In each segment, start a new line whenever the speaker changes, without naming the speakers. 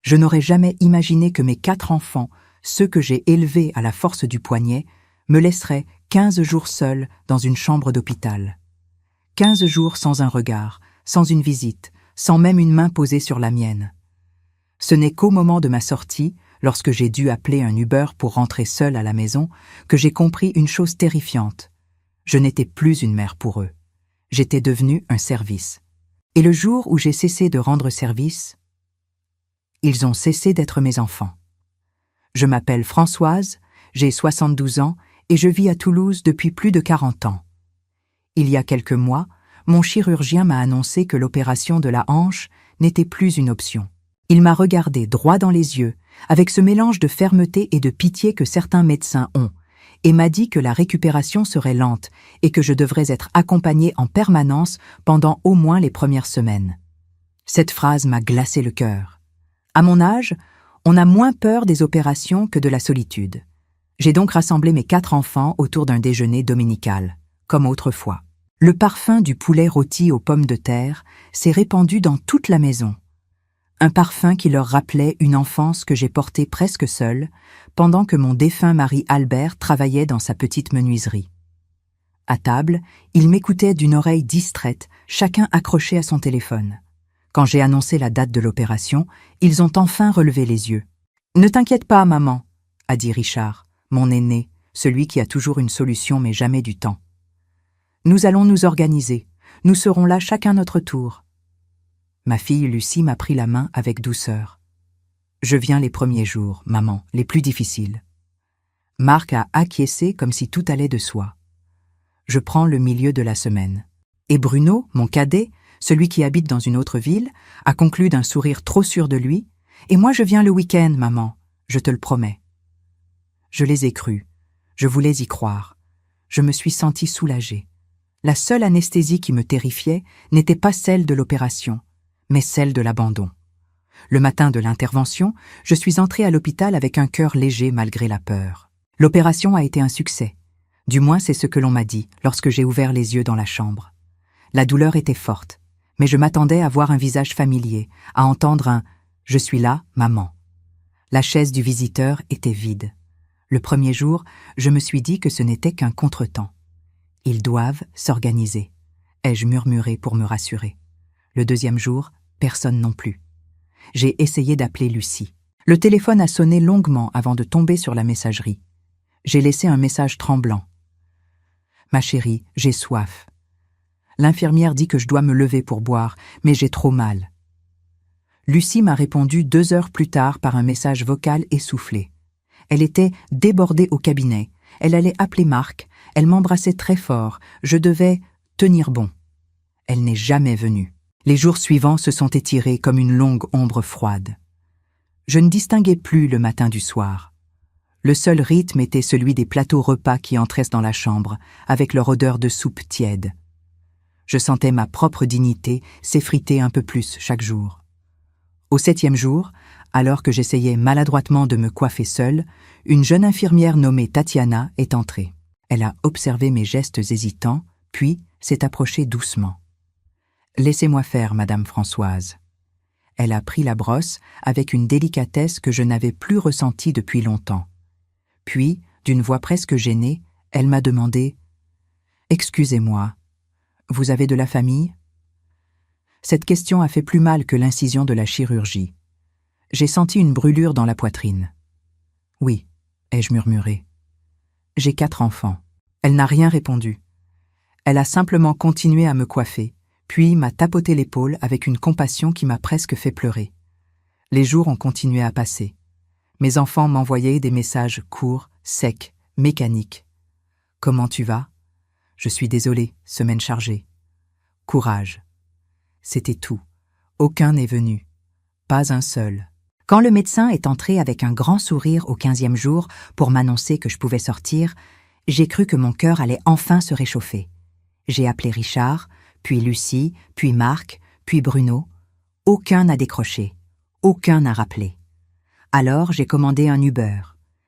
Je n'aurais jamais imaginé que mes 4 enfants, ceux que j'ai élevés à la force du poignet, me laisseraient 15 jours seuls dans une chambre d'hôpital. 15 jours sans un regard, sans une visite, sans même une main posée sur la mienne. Ce n'est qu'au moment de ma sortie, lorsque j'ai dû appeler un Uber pour rentrer seule à la maison, que j'ai compris une chose terrifiante. Je n'étais plus une mère pour eux. J'étais devenue un service. Et le jour où j'ai cessé de rendre service, ils ont cessé d'être mes enfants. Je m'appelle Françoise, j'ai 72 ans et je vis à Toulouse depuis plus de 40 ans. Il y a quelques mois, mon chirurgien m'a annoncé que l'opération de la hanche n'était plus une option. Il m'a regardé droit dans les yeux, avec ce mélange de fermeté et de pitié que certains médecins ont, et m'a dit que la récupération serait lente et que je devrais être accompagnée en permanence pendant au moins les premières semaines. Cette phrase m'a glacé le cœur. À mon âge, on a moins peur des opérations que de la solitude. J'ai donc rassemblé mes 4 enfants autour d'un déjeuner dominical, comme autrefois. Le parfum du poulet rôti aux pommes de terre s'est répandu dans toute la maison. Un parfum qui leur rappelait une enfance que j'ai portée presque seule, pendant que mon défunt mari Albert travaillait dans sa petite menuiserie. À table, ils m'écoutaient d'une oreille distraite, chacun accroché à son téléphone. Quand j'ai annoncé la date de l'opération, ils ont enfin relevé les yeux. « Ne t'inquiète pas, maman », a dit Richard, mon aîné, celui qui a toujours une solution mais jamais du temps. « Nous allons nous organiser. Nous serons là chacun notre tour. » Ma fille Lucie m'a pris la main avec douceur. « Je viens les premiers jours, maman, les plus difficiles. » Marc a acquiescé comme si tout allait de soi. Je prends le milieu de la semaine. Et Bruno, mon cadet, celui qui habite dans une autre ville, a conclu d'un sourire trop sûr de lui. « Et moi je viens le week-end, maman, je te le promets. » Je les ai crus. Je voulais y croire. Je me suis sentie soulagée. La seule anesthésie qui me terrifiait n'était pas celle de l'opération, mais celle de l'abandon. Le matin de l'intervention, je suis entrée à l'hôpital avec un cœur léger malgré la peur. L'opération a été un succès. Du moins, c'est ce que l'on m'a dit lorsque j'ai ouvert les yeux dans la chambre. La douleur était forte, mais je m'attendais à voir un visage familier, à entendre un « Je suis là, maman ». La chaise du visiteur était vide. Le premier jour, je me suis dit que ce n'était qu'un contretemps. Ils doivent s'organiser, ai-je murmuré pour me rassurer. Le deuxième jour, personne non plus. J'ai essayé d'appeler Lucie. Le téléphone a sonné longuement avant de tomber sur la messagerie. J'ai laissé un message tremblant. « Ma chérie, j'ai soif. » L'infirmière dit que je dois me lever pour boire, mais j'ai trop mal. Lucie m'a répondu 2 heures plus tard par un message vocal essoufflé. Elle était débordée au cabinet. Elle allait appeler Marc. Elle m'embrassait très fort. Je devais tenir bon. Elle n'est jamais venue. Les jours suivants se sont étirés comme une longue ombre froide. Je ne distinguais plus le matin du soir. Le seul rythme était celui des plateaux repas qui entraient dans la chambre, avec leur odeur de soupe tiède. Je sentais ma propre dignité s'effriter un peu plus chaque jour. Au 7e jour, alors que j'essayais maladroitement de me coiffer seule, une jeune infirmière nommée Tatiana est entrée. Elle a observé mes gestes hésitants, puis s'est approchée doucement. « Laissez-moi faire, Madame Françoise. » Elle a pris la brosse avec une délicatesse que je n'avais plus ressentie depuis longtemps. Puis, d'une voix presque gênée, elle m'a demandé « Excusez-moi, vous avez de la famille ?» Cette question a fait plus mal que l'incision de la chirurgie. J'ai senti une brûlure dans la poitrine. « Oui », ai-je murmuré. « J'ai 4 enfants. » Elle n'a rien répondu. Elle a simplement continué à me coiffer, puis m'a tapoté l'épaule avec une compassion qui m'a presque fait pleurer. Les jours ont continué à passer. Mes enfants m'envoyaient des messages courts, secs, mécaniques. « Comment tu vas ? Je suis désolée, semaine chargée. Courage. » C'était tout. Aucun n'est venu. Pas un seul. Quand le médecin est entré avec un grand sourire au 15e jour pour m'annoncer que je pouvais sortir, j'ai cru que mon cœur allait enfin se réchauffer. J'ai appelé Richard, puis Lucie, puis Marc, puis Bruno. Aucun n'a décroché. Aucun n'a rappelé. Alors j'ai commandé un Uber.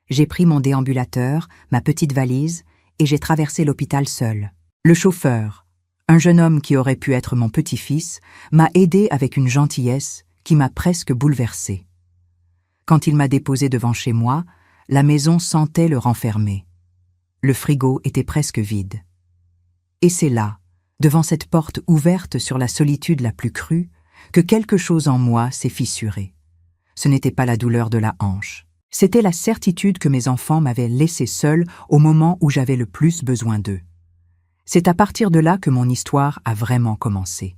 J'ai pris mon déambulateur, ma petite valise, et j'ai traversé l'hôpital seul. Le chauffeur, un jeune homme qui aurait pu être mon petit-fils, m'a aidé avec une gentillesse qui m'a presque bouleversée. Quand il m'a déposé devant chez moi, la maison sentait le renfermer. Le frigo était presque vide. Et c'est là, devant cette porte ouverte sur la solitude la plus crue, que quelque chose en moi s'est fissuré. Ce n'était pas la douleur de la hanche. C'était la certitude que mes enfants m'avaient laissé seul au moment où j'avais le plus besoin d'eux. C'est à partir de là que mon histoire a vraiment commencé.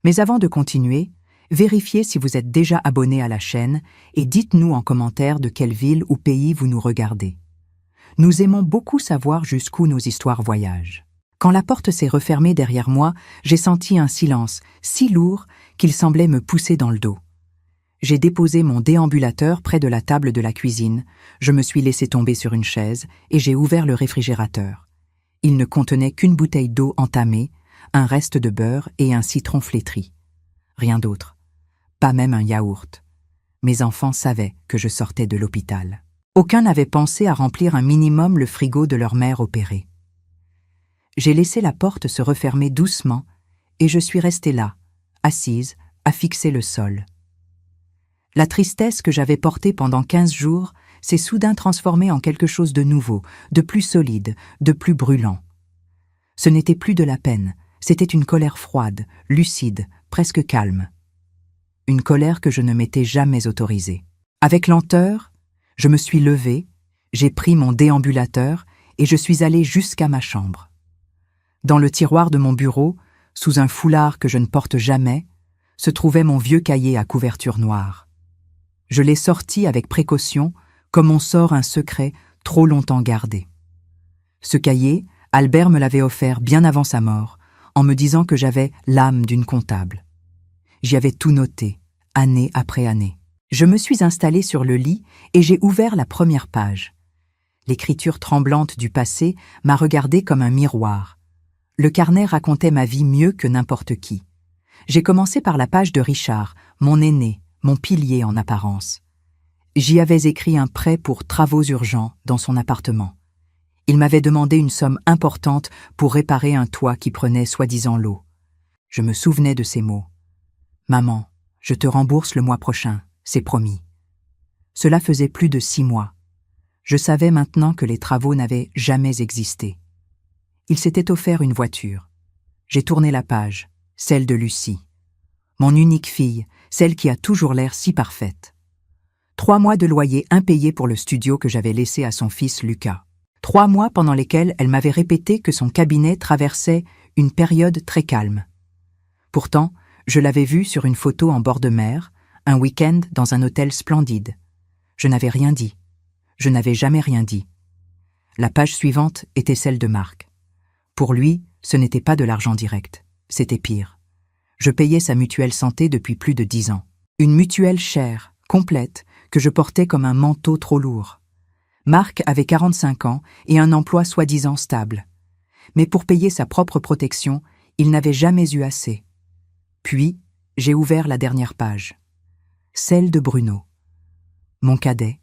Mais avant de continuer, vérifiez si vous êtes déjà abonné à la chaîne et dites-nous en commentaire de quelle ville ou pays vous nous regardez. Nous aimons beaucoup savoir jusqu'où nos histoires voyagent. Quand la porte s'est refermée derrière moi, j'ai senti un silence si lourd qu'il semblait me pousser dans le dos. J'ai déposé mon déambulateur près de la table de la cuisine, je me suis laissé tomber sur une chaise et j'ai ouvert le réfrigérateur. Il ne contenait qu'une bouteille d'eau entamée, un reste de beurre et un citron flétri. Rien d'autre. Pas même un yaourt. Mes enfants savaient que je sortais de l'hôpital. Aucun n'avait pensé à remplir un minimum le frigo de leur mère opérée. J'ai laissé la porte se refermer doucement et je suis restée là, assise, à fixer le sol. La tristesse que j'avais portée pendant 15 jours s'est soudain transformée en quelque chose de nouveau, de plus solide, de plus brûlant. Ce n'était plus de la peine, c'était une colère froide, lucide, presque calme. Une colère que je ne m'étais jamais autorisée. Avec lenteur, je me suis levée, j'ai pris mon déambulateur et je suis allée jusqu'à ma chambre. Dans le tiroir de mon bureau, sous un foulard que je ne porte jamais, se trouvait mon vieux cahier à couverture noire. Je l'ai sorti avec précaution, comme on sort un secret trop longtemps gardé. Ce cahier, Albert me l'avait offert bien avant sa mort, en me disant que j'avais l'âme d'une comptable. J'y avais tout noté, année après année. Je me suis installée sur le lit et j'ai ouvert la première page. L'écriture tremblante du passé m'a regardée comme un miroir. Le carnet racontait ma vie mieux que n'importe qui. J'ai commencé par la page de Richard, mon aîné, mon pilier en apparence. J'y avais écrit un prêt pour travaux urgents dans son appartement. Il m'avait demandé une somme importante pour réparer un toit qui prenait soi-disant l'eau. Je me souvenais de ces mots. « Maman, je te rembourse le mois prochain, c'est promis. » Cela faisait plus de 6 mois. Je savais maintenant que les travaux n'avaient jamais existé. Il s'était offert une voiture. J'ai tourné la page, celle de Lucie. Mon unique fille, celle qui a toujours l'air si parfaite. 3 mois de loyer impayé pour le studio que j'avais laissé à son fils Lucas. 3 mois pendant lesquels elle m'avait répété que son cabinet traversait une période très calme. Pourtant, je l'avais vue sur une photo en bord de mer, un week-end dans un hôtel splendide. Je n'avais rien dit. Je n'avais jamais rien dit. La page suivante était celle de Marc. Pour lui, ce n'était pas de l'argent direct, c'était pire. Je payais sa mutuelle santé depuis plus de 10 ans. Une mutuelle chère, complète, que je portais comme un manteau trop lourd. Marc avait 45 ans et un emploi soi-disant stable. Mais pour payer sa propre protection, il n'avait jamais eu assez. Puis, j'ai ouvert la dernière page. Celle de Bruno. Mon cadet,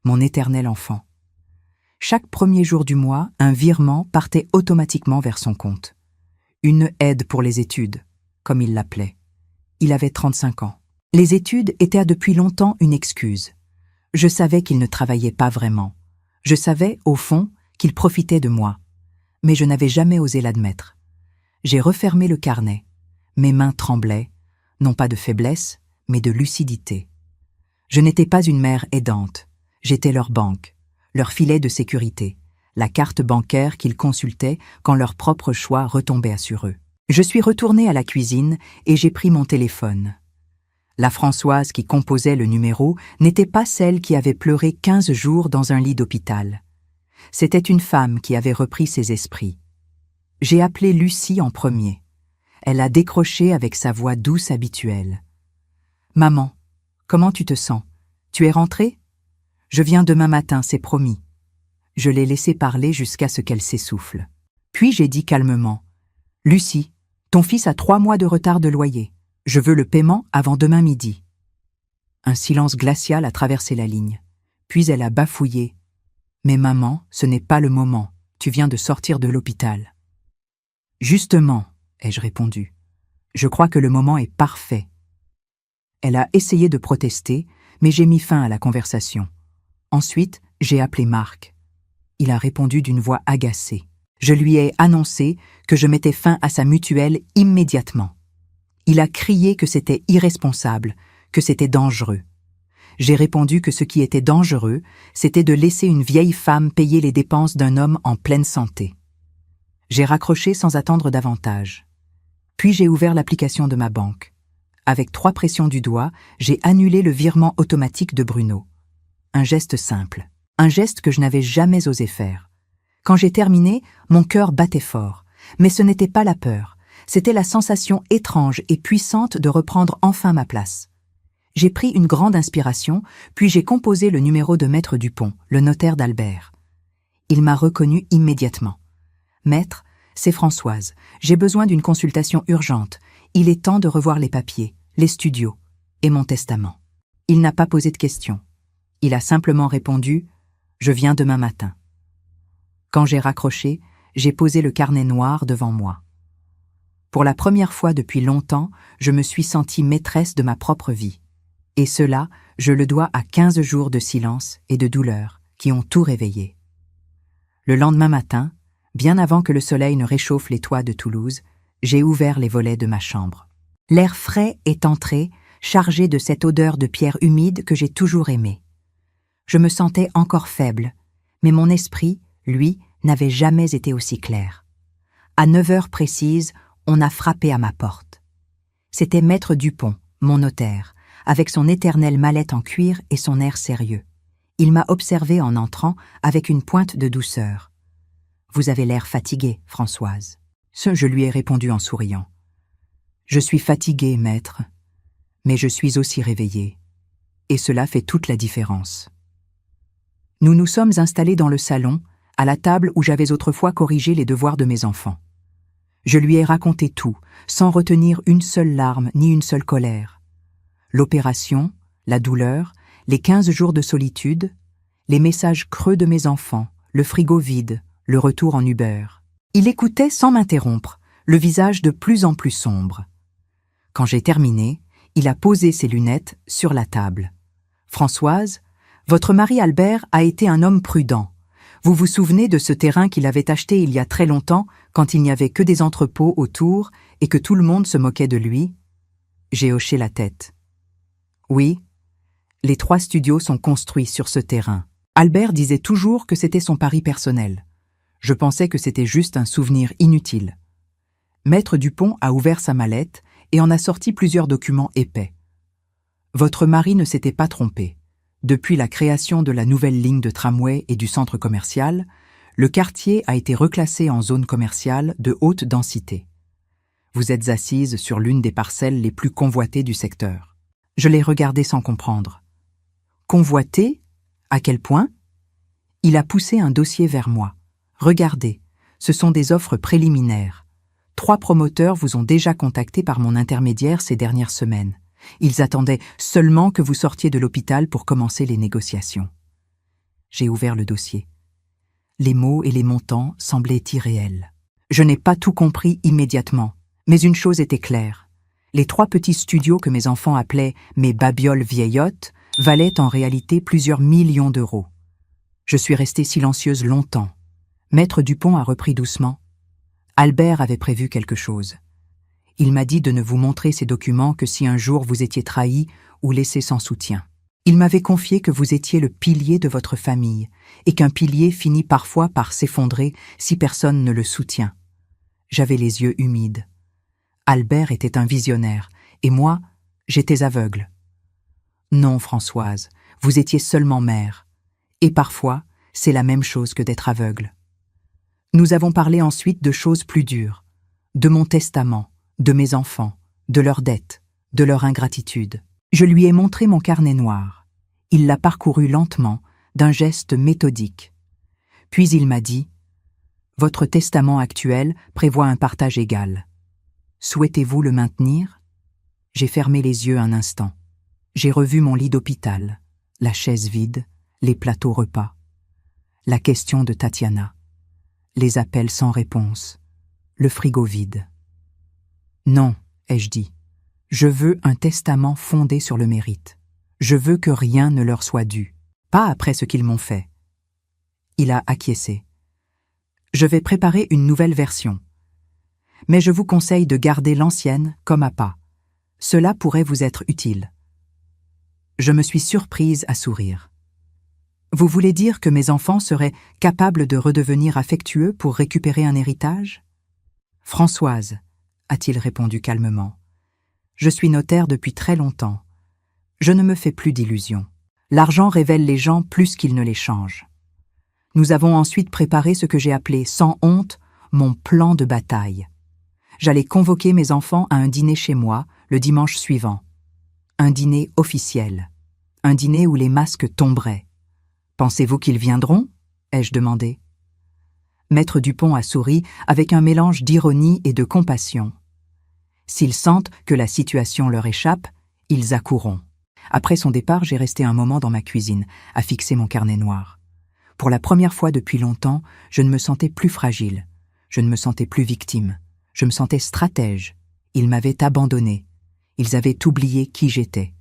mon éternel enfant. Chaque premier jour du mois, un virement partait automatiquement vers son compte. Une aide pour les études, comme il l'appelait. Il avait 35 ans. Les études étaient depuis longtemps une excuse. Je savais qu'il ne travaillait pas vraiment. Je savais, au fond, qu'il profitait de moi. Mais je n'avais jamais osé l'admettre. J'ai refermé le carnet. Mes mains tremblaient, non pas de faiblesse, mais de lucidité. Je n'étais pas une mère aidante. J'étais leur banque, leur filet de sécurité, la carte bancaire qu'ils consultaient quand leur propre choix retombait sur eux. Je suis retournée à la cuisine et j'ai pris mon téléphone. La Françoise qui composait le numéro n'était pas celle qui avait pleuré 15 jours dans un lit d'hôpital. C'était une femme qui avait repris ses esprits. J'ai appelé Lucie en premier. Elle a décroché avec sa voix douce habituelle. « Maman, comment tu te sens? Tu es rentrée? Je viens demain matin, c'est promis. » Je l'ai laissée parler jusqu'à ce qu'elle s'essouffle. Puis j'ai dit calmement. « Lucie, ton fils a 3 mois de retard de loyer. Je veux le paiement avant demain midi. » Un silence glacial a traversé la ligne. Puis elle a bafouillé. « Mais maman, ce n'est pas le moment. Tu viens de sortir de l'hôpital. » « Justement, » ai-je répondu. « Je crois que le moment est parfait. » Elle a essayé de protester, mais j'ai mis fin à la conversation. Ensuite, j'ai appelé Marc. Il a répondu d'une voix agacée. Je lui ai annoncé que je mettais fin à sa mutuelle immédiatement. Il a crié que c'était irresponsable, que c'était dangereux. J'ai répondu que ce qui était dangereux, c'était de laisser une vieille femme payer les dépenses d'un homme en pleine santé. J'ai raccroché sans attendre davantage. Puis j'ai ouvert l'application de ma banque. Avec 3 pressions du doigt, j'ai annulé le virement automatique de Bruno. Un geste simple, un geste que je n'avais jamais osé faire. Quand j'ai terminé, mon cœur battait fort. Mais ce n'était pas la peur, c'était la sensation étrange et puissante de reprendre enfin ma place. J'ai pris une grande inspiration, puis j'ai composé le numéro de Maître Dupont, le notaire d'Albert. Il m'a reconnu immédiatement. « Maître, c'est Françoise. J'ai besoin d'une consultation urgente. Il est temps de revoir les papiers, les studios et mon testament. » Il n'a pas posé de questions. Il a simplement répondu « Je viens demain matin. » Quand j'ai raccroché, j'ai posé le carnet noir devant moi. Pour la première fois depuis longtemps, je me suis sentie maîtresse de ma propre vie. Et cela, je le dois à 15 jours de silence et de douleur qui ont tout réveillé. Le lendemain matin, bien avant que le soleil ne réchauffe les toits de Toulouse, j'ai ouvert les volets de ma chambre. L'air frais est entré, chargé de cette odeur de pierre humide que j'ai toujours aimée. Je me sentais encore faible, mais mon esprit, lui, n'avait jamais été aussi clair. À 9 heures précises, on a frappé à ma porte. C'était Maître Dupont, mon notaire, avec son éternelle mallette en cuir et son air sérieux. Il m'a observé en entrant avec une pointe de douceur. « Vous avez l'air fatiguée, Françoise. » Je lui ai répondu en souriant. « Je suis fatiguée, maître, mais je suis aussi réveillée. Et cela fait toute la différence. » Nous nous sommes installés dans le salon, à la table où j'avais autrefois corrigé les devoirs de mes enfants. Je lui ai raconté tout, sans retenir une seule larme ni une seule colère. L'opération, la douleur, les 15 jours de solitude, les messages creux de mes enfants, le frigo vide, le retour en Uber. Il écoutait sans m'interrompre, le visage de plus en plus sombre. Quand j'ai terminé, il a posé ses lunettes sur la table. « Françoise, votre mari Albert a été un homme prudent. Vous vous souvenez de ce terrain qu'il avait acheté il y a très longtemps, quand il n'y avait que des entrepôts autour et que tout le monde se moquait de lui ?» J'ai hoché la tête. « Oui, les 3 studios sont construits sur ce terrain. Albert disait toujours que c'était son pari personnel. Je pensais que c'était juste un souvenir inutile. » Maître Dupont a ouvert sa mallette et en a sorti plusieurs documents épais. « Votre mari ne s'était pas trompé. Depuis la création de la nouvelle ligne de tramway et du centre commercial, le quartier a été reclassé en zone commerciale de haute densité. Vous êtes assise sur l'une des parcelles les plus convoitées du secteur. » Je l'ai regardé sans comprendre. « Convoité ? À quel point ?» Il a poussé un dossier vers moi. « Regardez, ce sont des offres préliminaires. 3 promoteurs vous ont déjà contacté par mon intermédiaire ces dernières semaines. Ils attendaient seulement que vous sortiez de l'hôpital pour commencer les négociations. » J'ai ouvert le dossier. Les mots et les montants semblaient irréels. Je n'ai pas tout compris immédiatement, mais une chose était claire. Les 3 petits studios que mes enfants appelaient « mes babioles vieillottes » valaient en réalité plusieurs millions d'euros. Je suis restée silencieuse longtemps. Maître Dupont a repris doucement. « Albert avait prévu quelque chose. Il m'a dit de ne vous montrer ces documents que si un jour vous étiez trahi ou laissé sans soutien. Il m'avait confié que vous étiez le pilier de votre famille et qu'un pilier finit parfois par s'effondrer si personne ne le soutient. » J'avais les yeux humides. Albert était un visionnaire et moi, j'étais aveugle. « Non, Françoise, vous étiez seulement mère. Et parfois, c'est la même chose que d'être aveugle. » Nous avons parlé ensuite de choses plus dures, de mon testament, de mes enfants, de leurs dettes, de leur ingratitude. Je lui ai montré mon carnet noir. Il l'a parcouru lentement, d'un geste méthodique. Puis il m'a dit « Votre testament actuel prévoit un partage égal. Souhaitez-vous le maintenir ?» J'ai fermé les yeux un instant. J'ai revu mon lit d'hôpital, la chaise vide, les plateaux repas. La question de Tatiana, les appels sans réponse, le frigo vide. « Non, ai-je dit, je veux un testament fondé sur le mérite. Je veux que rien ne leur soit dû, pas après ce qu'ils m'ont fait. Il a acquiescé. Je vais préparer une nouvelle version. Mais je vous conseille de garder l'ancienne comme appât. Cela pourrait vous être utile. Je me suis surprise à sourire. Vous voulez dire que mes enfants seraient capables de redevenir affectueux pour récupérer un héritage? Françoise, a-t-il répondu calmement, je suis notaire depuis très longtemps. Je ne me fais plus d'illusions. L'argent révèle les gens plus qu'il ne les change. Nous avons ensuite préparé ce que j'ai appelé, sans honte, mon plan de bataille. J'allais convoquer mes enfants à un dîner chez moi le dimanche suivant. Un dîner officiel. Un dîner où les masques tomberaient. Pensez-vous qu'ils viendront? Ai-je demandé. Maître Dupont a souri avec un mélange d'ironie et de compassion. S'ils sentent que la situation leur échappe, ils accourront. Après son départ, j'ai resté un moment dans ma cuisine, à fixer mon carnet noir. Pour la première fois depuis longtemps, je ne me sentais plus fragile. Je ne me sentais plus victime. Je me sentais stratège. Ils m'avaient abandonné. Ils avaient oublié qui j'étais.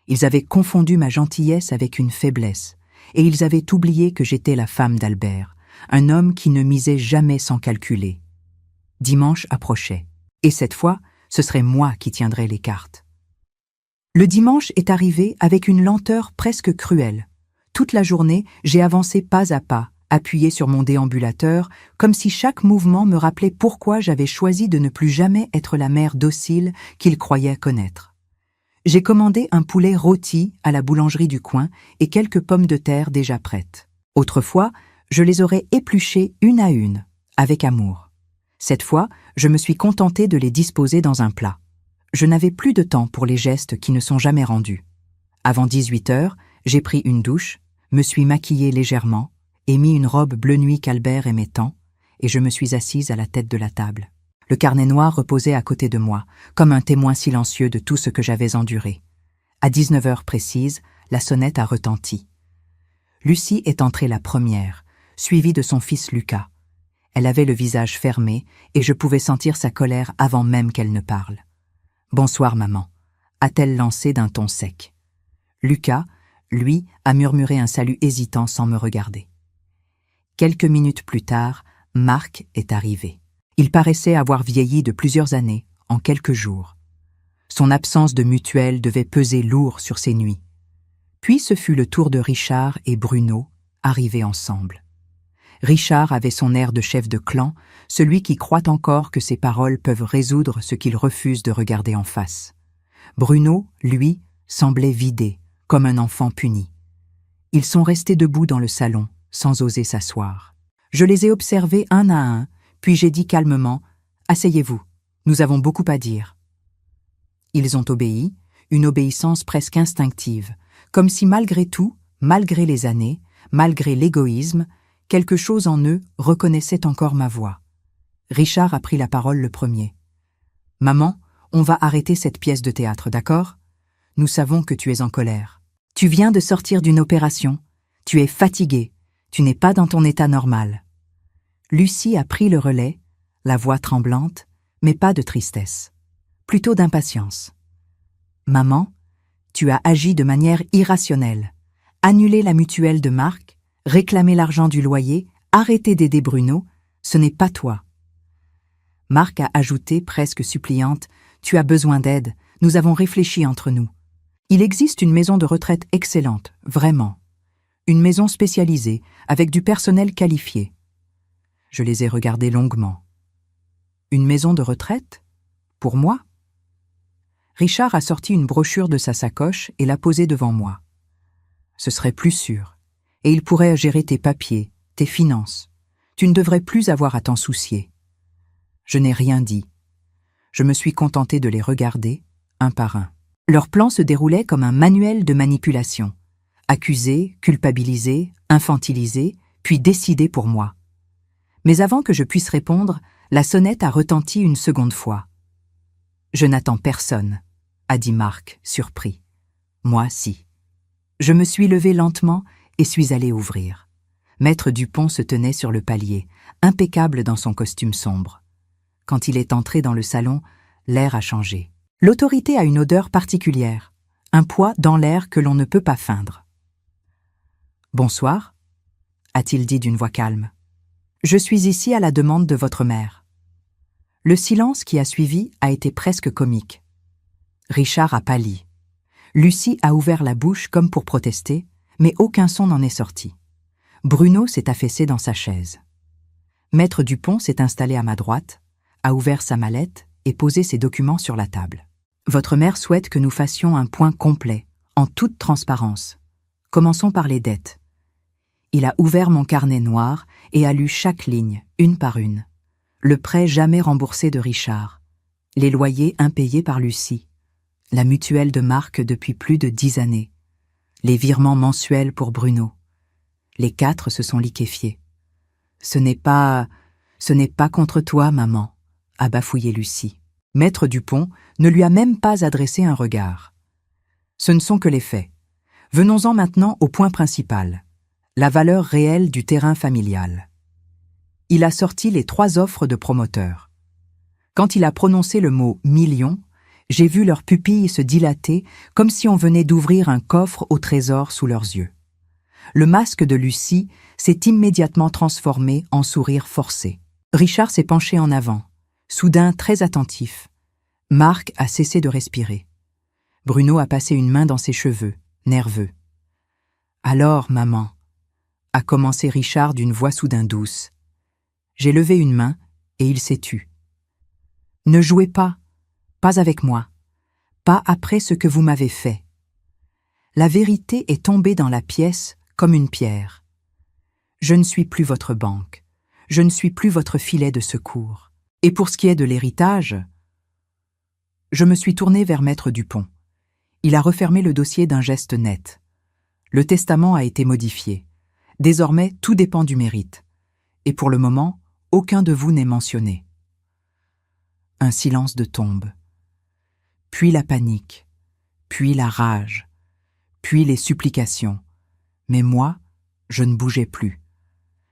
Ils avaient confondu ma gentillesse avec une faiblesse. Et ils avaient oublié que j'étais la femme d'Albert, un homme qui ne misait jamais sans calculer. Dimanche approchait. Et cette fois, ce serait moi qui tiendrais les cartes. Le dimanche est arrivé avec une lenteur presque cruelle. Toute la journée, j'ai avancé pas à pas, appuyé sur mon déambulateur, comme si chaque mouvement me rappelait pourquoi j'avais choisi de ne plus jamais être la mère docile qu'il croyait connaître. J'ai commandé un poulet rôti à la boulangerie du coin et quelques pommes de terre déjà prêtes. Autrefois, je les aurais épluchées une à une, avec amour. Cette fois, je me suis contentée de les disposer dans un plat. Je n'avais plus de temps pour les gestes qui ne sont jamais rendus. Avant 18 heures, j'ai pris une douche, me suis maquillée légèrement et mis une robe bleu nuit qu'Albert aimait tant, et je me suis assise à la tête de la table. Le carnet noir reposait à côté de moi, comme un témoin silencieux de tout ce que j'avais enduré. À 19 heures précises, la sonnette a retenti. Lucie est entrée la première, suivie de son fils Lucas. Elle avait le visage fermé et je pouvais sentir sa colère avant même qu'elle ne parle. « Bonsoir, maman », a-t-elle lancé d'un ton sec. Lucas, lui, a murmuré un salut hésitant sans me regarder. Quelques minutes plus tard, Marc est arrivé. Il paraissait avoir vieilli de plusieurs années, en quelques jours. Son absence de mutuelle devait peser lourd sur ses nuits. Puis ce fut le tour de Richard et Bruno, arrivés ensemble. Richard avait son air de chef de clan, celui qui croit encore que ses paroles peuvent résoudre ce qu'il refuse de regarder en face. Bruno, lui, semblait vidé, comme un enfant puni. Ils sont restés debout dans le salon, sans oser s'asseoir. Je les ai observés un à un, puis j'ai dit calmement « Asseyez-vous, nous avons beaucoup à dire ». Ils ont obéi, une obéissance presque instinctive, comme si malgré tout, malgré les années, malgré l'égoïsme, quelque chose en eux reconnaissait encore ma voix. Richard a pris la parole le premier. « Maman, on va arrêter cette pièce de théâtre, d'accord? Nous savons que tu es en colère. Tu viens de sortir d'une opération. Tu es fatiguée. Tu n'es pas dans ton état normal. » Lucie a pris le relais, la voix tremblante, mais pas de tristesse. Plutôt d'impatience. « Maman, tu as agi de manière irrationnelle. Annuler la mutuelle de Marc, réclamer l'argent du loyer, arrêter d'aider Bruno, ce n'est pas toi. » Marc a ajouté, presque suppliante, « Tu as besoin d'aide, nous avons réfléchi entre nous. Il existe une maison de retraite excellente, vraiment. Une maison spécialisée, avec du personnel qualifié. » Je les ai regardés longuement. « Une maison de retraite? Pour moi ?» Richard a sorti une brochure de sa sacoche et l'a posée devant moi. « Ce serait plus sûr. Et il pourrait gérer tes papiers, tes finances. Tu ne devrais plus avoir à t'en soucier. » Je n'ai rien dit. Je me suis contenté de les regarder, un par un. Leur plan se déroulait comme un manuel de manipulation. Accuser, culpabiliser, infantiliser, puis décider pour moi. Mais avant que je puisse répondre, la sonnette a retenti une seconde fois. « Je n'attends personne », a dit Marc, surpris. Moi, si. Je me suis levé lentement et suis allé ouvrir. Maître Dupont se tenait sur le palier, impeccable dans son costume sombre. Quand il est entré dans le salon, l'air a changé. L'autorité a une odeur particulière, un poids dans l'air que l'on ne peut pas feindre. « Bonsoir » a-t-il dit d'une voix calme. « Je suis ici à la demande de votre mère. » Le silence qui a suivi a été presque comique. Richard a pâli. Lucie a ouvert la bouche comme pour protester, mais aucun son n'en est sorti. Bruno s'est affaissé dans sa chaise. Maître Dupont s'est installé à ma droite, a ouvert sa mallette et posé ses documents sur la table. « Votre mère souhaite que nous fassions un point complet, en toute transparence. Commençons par les dettes. » Il a ouvert mon carnet noir et a lu chaque ligne, une par une. Le prêt jamais remboursé de Richard, les loyers impayés par Lucie, la mutuelle de Marc depuis plus de 10 années, les virements mensuels pour Bruno. Les 4 se sont liquéfiés. « Ce n'est pas contre toi, maman », a bafouillé Lucie. Maître Dupont ne lui a même pas adressé un regard. Ce ne sont que les faits. Venons-en maintenant au point principal, la valeur réelle du terrain familial. Il a sorti les 3 offres de promoteurs. Quand il a prononcé le mot « million », j'ai vu leurs pupilles se dilater comme si on venait d'ouvrir un coffre au trésor sous leurs yeux. Le masque de Lucie s'est immédiatement transformé en sourire forcé. Richard s'est penché en avant, soudain très attentif. Marc a cessé de respirer. Bruno a passé une main dans ses cheveux, nerveux. « Alors, maman » a commencé Richard d'une voix soudain douce. J'ai levé une main et il s'est tu. « Ne jouez pas avec moi, pas après ce que vous m'avez fait. » La vérité est tombée dans la pièce comme une pierre. Je ne suis plus votre banque, je ne suis plus votre filet de secours. Et pour ce qui est de l'héritage, je me suis tourné vers Maître Dupont. Il a refermé le dossier d'un geste net. Le testament a été modifié. Désormais, tout dépend du mérite. Et pour le moment, aucun de vous n'est mentionné. Un silence de tombe. Puis la panique, puis la rage, puis les supplications. Mais moi, je ne bougeais plus.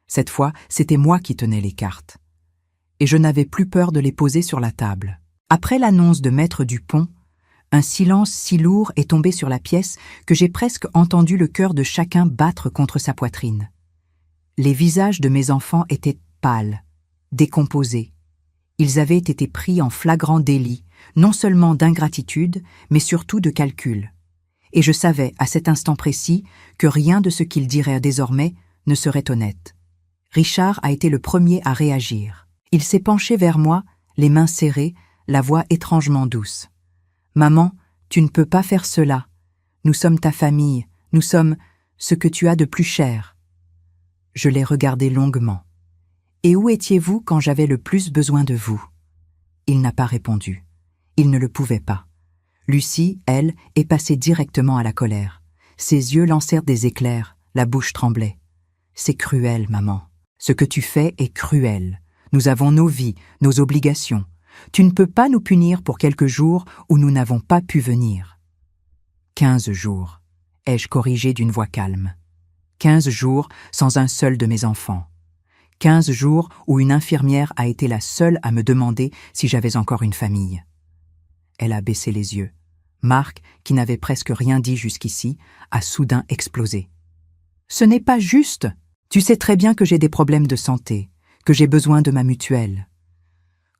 Cette fois, c'était moi qui tenais les cartes. Et je n'avais plus peur de les poser sur la table. Après l'annonce de Maître Dupont, un silence si lourd est tombé sur la pièce que j'ai presque entendu le cœur de chacun battre contre sa poitrine. Les visages de mes enfants étaient pâles, décomposés. Ils avaient été pris en flagrant délit, non seulement d'ingratitude, mais surtout de calcul. Et je savais, à cet instant précis, que rien de ce qu'ils diraient désormais ne serait honnête. Richard a été le premier à réagir. Il s'est penché vers moi, les mains serrées, la voix étrangement douce. « Maman, tu ne peux pas faire cela. Nous sommes ta famille, nous sommes ce que tu as de plus cher. » Je l'ai regardé longuement. « Et où étiez-vous quand j'avais le plus besoin de vous ?» Il n'a pas répondu. Il ne le pouvait pas. Lucie, elle, est passée directement à la colère. Ses yeux lancèrent des éclairs, la bouche tremblait. « C'est cruel, maman. Ce que tu fais est cruel. Nous avons nos vies, nos obligations. Tu ne peux pas nous punir pour quelques jours où nous n'avons pas pu venir. » 15 jours, ai-je corrigé d'une voix calme. 15 jours sans un seul de mes enfants. 15 jours où une infirmière a été la seule à me demander si j'avais encore une famille. Elle a baissé les yeux. Marc, qui n'avait presque rien dit jusqu'ici, a soudain explosé. « Ce n'est pas juste. Tu sais très bien que j'ai des problèmes de santé, que j'ai besoin de ma mutuelle.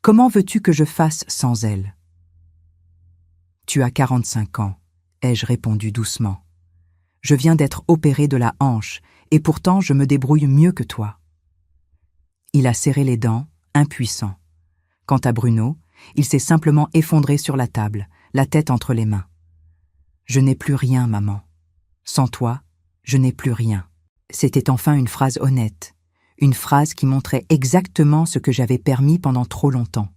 Comment veux-tu que je fasse sans elle ?»« Tu as 45 ans, ai-je répondu doucement. Je viens d'être opéré de la hanche, et pourtant je me débrouille mieux que toi. » Il a serré les dents, impuissant. Quant à Bruno, il s'est simplement effondré sur la table, la tête entre les mains. « Je n'ai plus rien, maman. Sans toi, je n'ai plus rien. » C'était enfin une phrase honnête, une phrase qui montrait exactement ce que j'avais permis pendant trop longtemps.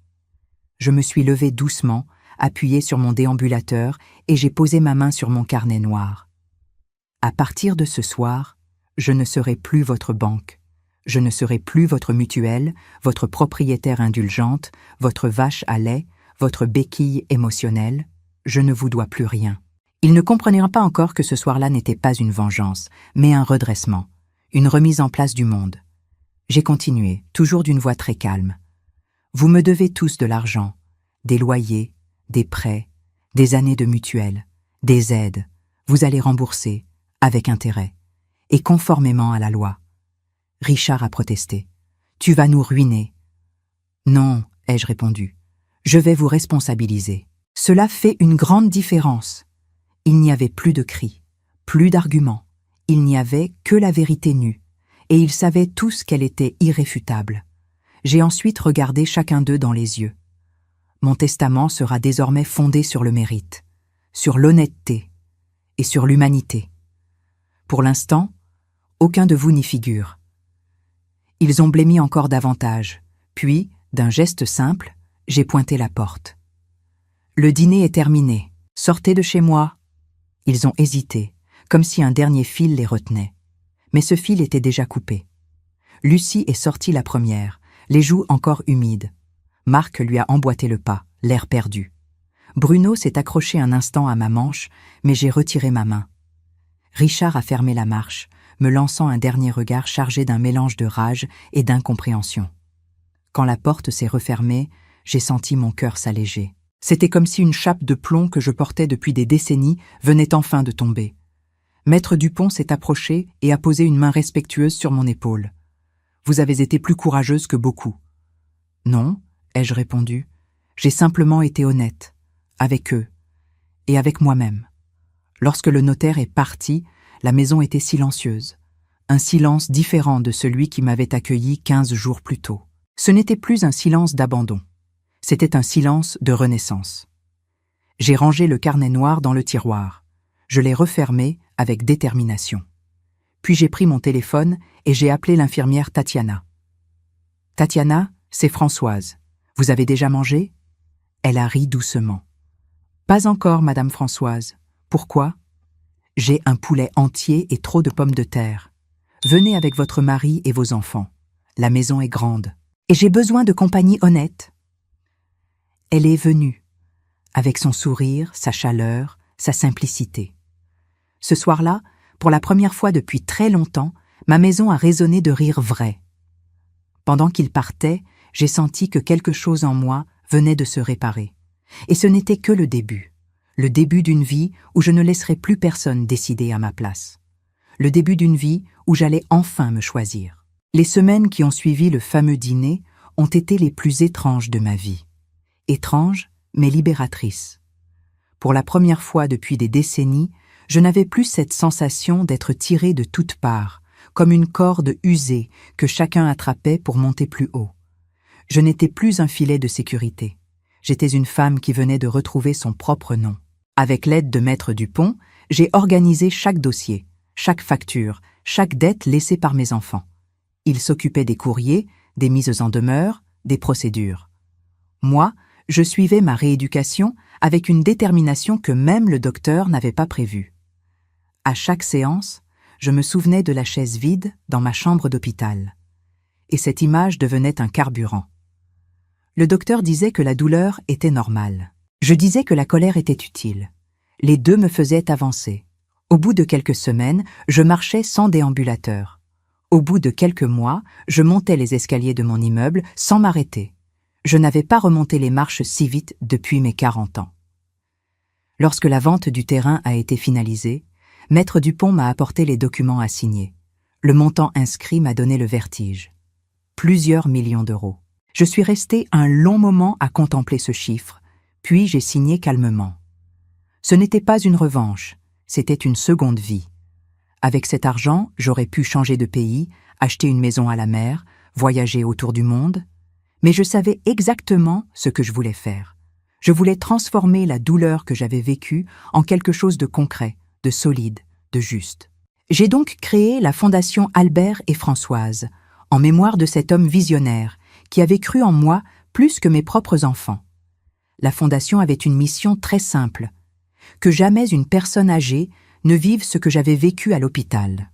Je me suis levé doucement, appuyé sur mon déambulateur, et j'ai posé ma main sur mon carnet noir. À partir de ce soir, je ne serai plus votre banque. Je ne serai plus votre mutuelle, votre propriétaire indulgente, votre vache à lait, votre béquille émotionnelle. Je ne vous dois plus rien. Il ne comprenait pas encore que ce soir-là n'était pas une vengeance, mais un redressement, une remise en place du monde. J'ai continué, toujours d'une voix très calme. Vous me devez tous de l'argent, des loyers, des prêts, des années de mutuelle, Des aides. Vous allez rembourser, avec intérêt, et conformément à la loi. Richard a protesté. Tu vas nous ruiner. Non, ai-je répondu. Je vais vous responsabiliser. Cela fait une grande différence. Il n'y avait plus de cris, plus d'arguments. Il n'y avait que la vérité nue. Et ils savaient tous qu'elle était irréfutable. J'ai ensuite regardé chacun d'eux dans les yeux. Mon testament sera désormais fondé sur le mérite, sur l'honnêteté et sur l'humanité. Pour l'instant, aucun de vous n'y figure. Ils ont blêmi encore davantage, puis, d'un geste simple, j'ai pointé la porte. Le dîner est terminé. Sortez de chez moi. Ils ont hésité, comme si un dernier fil les retenait. Mais ce fil était déjà coupé. Lucie est sortie la première, les joues encore humides. Marc lui a emboîté le pas, l'air perdu. Bruno s'est accroché un instant à ma manche, mais j'ai retiré ma main. Richard a fermé la marche, me lançant un dernier regard chargé d'un mélange de rage et d'incompréhension. Quand la porte s'est refermée, j'ai senti mon cœur s'alléger. C'était comme si une chape de plomb que je portais depuis des décennies venait enfin de tomber. Maître Dupont s'est approché et a posé une main respectueuse sur mon épaule. « Vous avez été plus courageuse que beaucoup. »« Non, ai-je répondu. J'ai simplement été honnête, avec eux, et avec moi-même. » Lorsque le notaire est parti, la maison était silencieuse. Un silence différent de celui qui m'avait accueilli 15 jours plus tôt. Ce n'était plus un silence d'abandon. C'était un silence de renaissance. J'ai rangé le carnet noir dans le tiroir. Je l'ai refermé avec détermination. Puis j'ai pris mon téléphone et j'ai appelé l'infirmière Tatiana. « Tatiana, c'est Françoise. Vous avez déjà mangé ?» Elle a ri doucement. « Pas encore, Madame Françoise. Pourquoi ? J'ai un poulet entier et trop de pommes de terre. Venez avec votre mari et vos enfants. La maison est grande. Et j'ai besoin de compagnie honnête. » Elle est venue, avec son sourire, sa chaleur, sa simplicité. Ce soir-là, pour la première fois depuis très longtemps, ma maison a résonné de rires vrais. Pendant qu'il partait, j'ai senti que quelque chose en moi venait de se réparer. Et ce n'était que le début d'une vie où je ne laisserai plus personne décider à ma place. Le début d'une vie où j'allais enfin me choisir. Les semaines qui ont suivi le fameux dîner ont été les plus étranges de ma vie. Étranges, mais libératrices. Pour la première fois depuis des décennies, je n'avais plus cette sensation d'être tiré de toutes parts, comme une corde usée que chacun attrapait pour monter plus haut. Je n'étais plus un filet de sécurité. J'étais une femme qui venait de retrouver son propre nom. Avec l'aide de Maître Dupont, j'ai organisé chaque dossier, chaque facture, chaque dette laissée par mes enfants. Ils s'occupaient des courriers, des mises en demeure, des procédures. Moi, je suivais ma rééducation avec une détermination que même le docteur n'avait pas prévue. À chaque séance, je me souvenais de la chaise vide dans ma chambre d'hôpital. Et cette image devenait un carburant. Le docteur disait que la douleur était normale. Je disais que la colère était utile. Les deux me faisaient avancer. Au bout de quelques semaines, je marchais sans déambulateur. Au bout de quelques mois, je montais les escaliers de mon immeuble sans m'arrêter. Je n'avais pas remonté les marches si vite depuis mes 40 ans. Lorsque la vente du terrain a été finalisée, Maître Dupont m'a apporté les documents à signer. Le montant inscrit m'a donné le vertige. Plusieurs millions d'euros. Je suis resté un long moment à contempler ce chiffre, puis j'ai signé calmement. Ce n'était pas une revanche, c'était une seconde vie. Avec cet argent, j'aurais pu changer de pays, acheter une maison à la mer, voyager autour du monde, mais je savais exactement ce que je voulais faire. Je voulais transformer la douleur que j'avais vécue en quelque chose de concret, de solide, de juste. J'ai donc créé la Fondation Albert et Françoise, en mémoire de cet homme visionnaire qui avait cru en moi plus que mes propres enfants. La Fondation avait une mission très simple, que jamais une personne âgée ne vive ce que j'avais vécu à l'hôpital.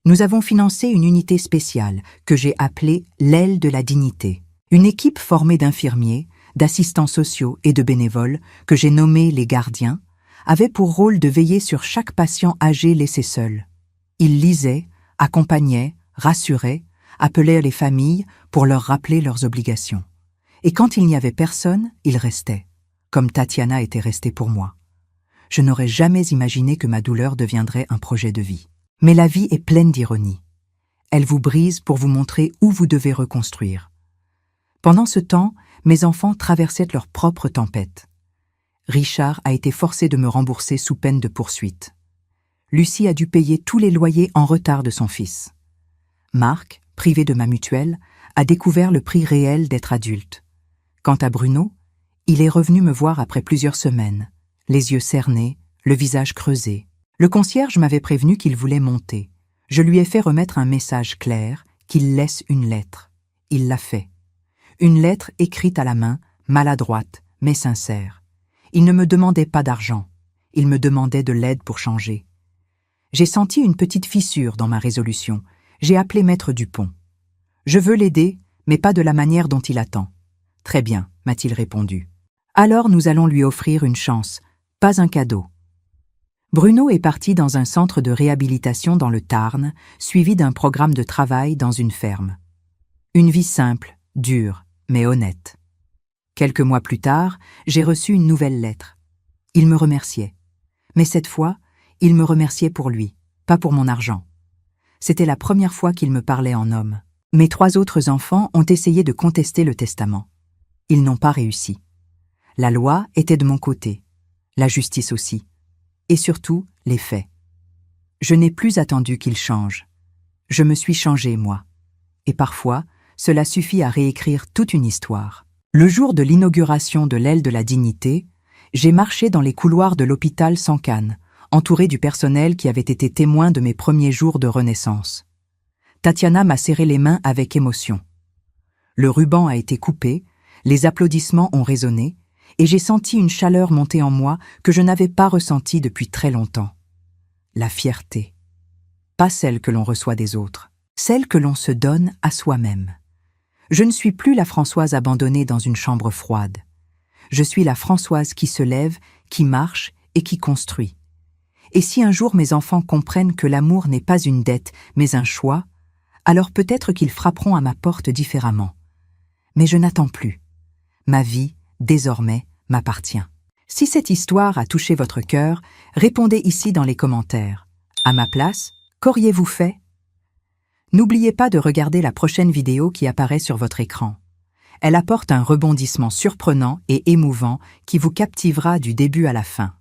Nous avons financé une unité spéciale que j'ai appelée l'aile de la dignité, une équipe formée d'infirmiers, d'assistants sociaux et de bénévoles que j'ai nommés les gardiens, avait pour rôle de veiller sur chaque patient âgé laissé seul. Ils lisaient, accompagnaient, rassuraient, appelaient les familles pour leur rappeler leurs obligations. Et quand il n'y avait personne, ils restaient, comme Tatiana était restée pour moi. je n'aurais jamais imaginé que ma douleur deviendrait un projet de vie. Mais la vie est pleine d'ironie. Elle vous brise pour vous montrer où vous devez reconstruire. Pendant ce temps, mes enfants traversaient leur propre tempête. Richard a été forcé de me rembourser sous peine de poursuite. Lucie a dû payer tous les loyers en retard de son fils. Marc, privé de ma mutuelle, a découvert le prix réel d'être adulte. Quant à Bruno, il est revenu me voir après plusieurs semaines, les yeux cernés, le visage creusé. Le concierge m'avait prévenu qu'il voulait monter. Je lui ai fait remettre un message clair, qu'il laisse une lettre. Il l'a fait. Une lettre écrite à la main, maladroite, mais sincère. Il ne me demandait pas d'argent. Il me demandait de l'aide pour changer. J'ai senti une petite fissure dans ma résolution. J'ai appelé Maître Dupont. « Je veux l'aider, mais pas de la manière dont il attend. »« Très bien, » m'a-t-il répondu. « Alors nous allons lui offrir une chance, pas un cadeau. » Bruno est parti dans un centre de réhabilitation dans le Tarn, suivi d'un programme de travail dans une ferme. Une vie simple, dure, mais honnête. Quelques mois plus tard, j'ai reçu une nouvelle lettre. Il me remerciait. Mais cette fois, il me remerciait pour lui, pas pour mon argent. C'était la première fois qu'il me parlait en homme. Mes 3 autres enfants ont essayé de contester le testament. Ils n'ont pas réussi. La loi était de mon côté, la justice aussi, et surtout les faits. Je n'ai plus attendu qu'ils changent. Je me suis changé, moi. Et parfois, cela suffit à réécrire toute une histoire. Le jour de l'inauguration de l'aile de la dignité, j'ai marché dans les couloirs de l'hôpital sans canne, entouré du personnel qui avait été témoin de mes premiers jours de renaissance. Tatiana m'a serré les mains avec émotion. Le ruban a été coupé, les applaudissements ont résonné, et j'ai senti une chaleur monter en moi que je n'avais pas ressentie depuis très longtemps. La fierté. Pas celle que l'on reçoit des autres, celle que l'on se donne à soi-même. Je ne suis plus la Françoise abandonnée dans une chambre froide. Je suis la Françoise qui se lève, qui marche et qui construit. Et si un jour mes enfants comprennent que l'amour n'est pas une dette, mais un choix, alors peut-être qu'ils frapperont à ma porte différemment. Mais je n'attends plus. Ma vie, désormais, m'appartient. Si cette histoire a touché votre cœur, répondez ici dans les commentaires. À ma place, qu'auriez-vous fait? N'oubliez pas de regarder la prochaine vidéo qui apparaît sur votre écran. Elle apporte un rebondissement surprenant et émouvant qui vous captivera du début à la fin.